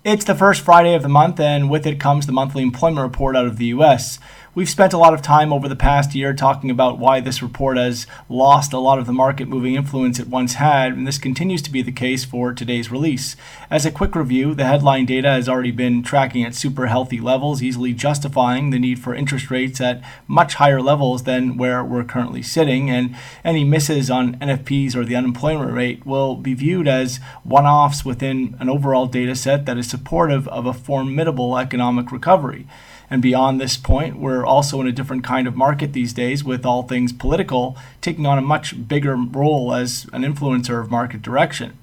It's the first Friday of the month, and with it comes the monthly employment report out of the U.S. We've spent a lot of time over the past year talking about why this report has lost a lot of the market-moving influence it once had, and this continues to be the case for today's release. As a quick review, the headline data has already been tracking at super healthy levels, easily justifying the need for interest rates at much higher levels than where we're currently sitting, and any misses on NFPs or the unemployment rate will be viewed as one-offs within an overall data set that is supportive of a formidable economic recovery. And beyond this point, we're also in a different kind of market these days, with all things political taking on a much bigger role as an influencer of market direction.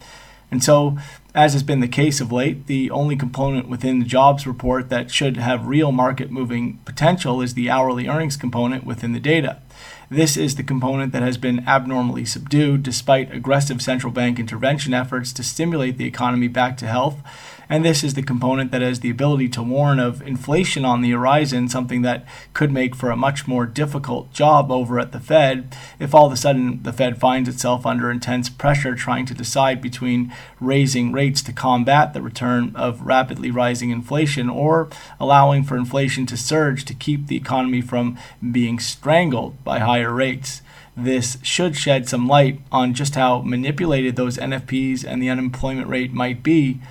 And so, as has been the case of late, the only component within the jobs report that should have real market-moving potential is the hourly earnings component within the data. This is the component that has been abnormally subdued despite aggressive central bank intervention efforts to stimulate the economy back to health. And this is the component that has the ability to warn of inflation on the horizon, something that could make for a much more difficult job over at the Fed if all of a sudden the Fed finds itself under intense pressure trying to decide between raising rates to combat the return of rapidly rising inflation or allowing for inflation to surge to keep the economy from being strangled by higher rates. This should shed some light on just how manipulated those NFPs and the unemployment rate might be,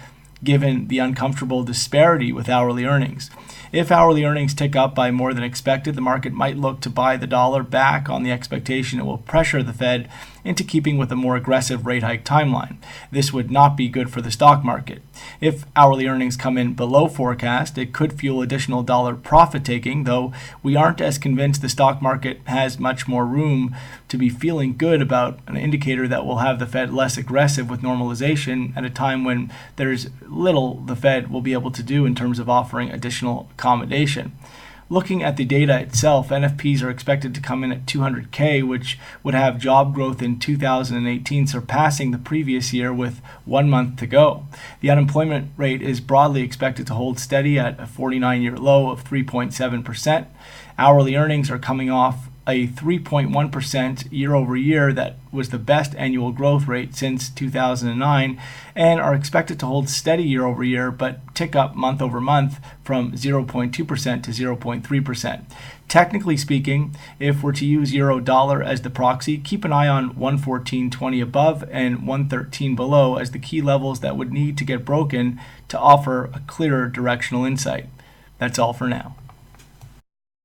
given the uncomfortable disparity with hourly earnings. If hourly earnings tick up by more than expected, the market might look to buy the dollar back on the expectation it will pressure the Fed into keeping with a more aggressive rate hike timeline. This would not be good for the stock market. If hourly earnings come in below forecast, it could fuel additional dollar profit taking, though we aren't as convinced the stock market has much more room to be feeling good about an indicator that will have the Fed less aggressive with normalization at a time when there's little the Fed will be able to do in terms of offering additional accommodation. Looking at the data itself, NFPs are expected to come in at 200K, which would have job growth in 2018 surpassing the previous year with 1 month to go. The unemployment rate is broadly expected to hold steady at a 49-year low of 3.7%. Hourly earnings are coming off a 3.1% year over year that was the best annual growth rate since 2009 and are expected to hold steady year over year but tick up month over month from 0.2% to 0.3%. Technically speaking, if we're to use euro dollar as the proxy, keep an eye on 114.20 above and 113 below as the key levels that would need to get broken to offer a clearer directional insight. That's all for now.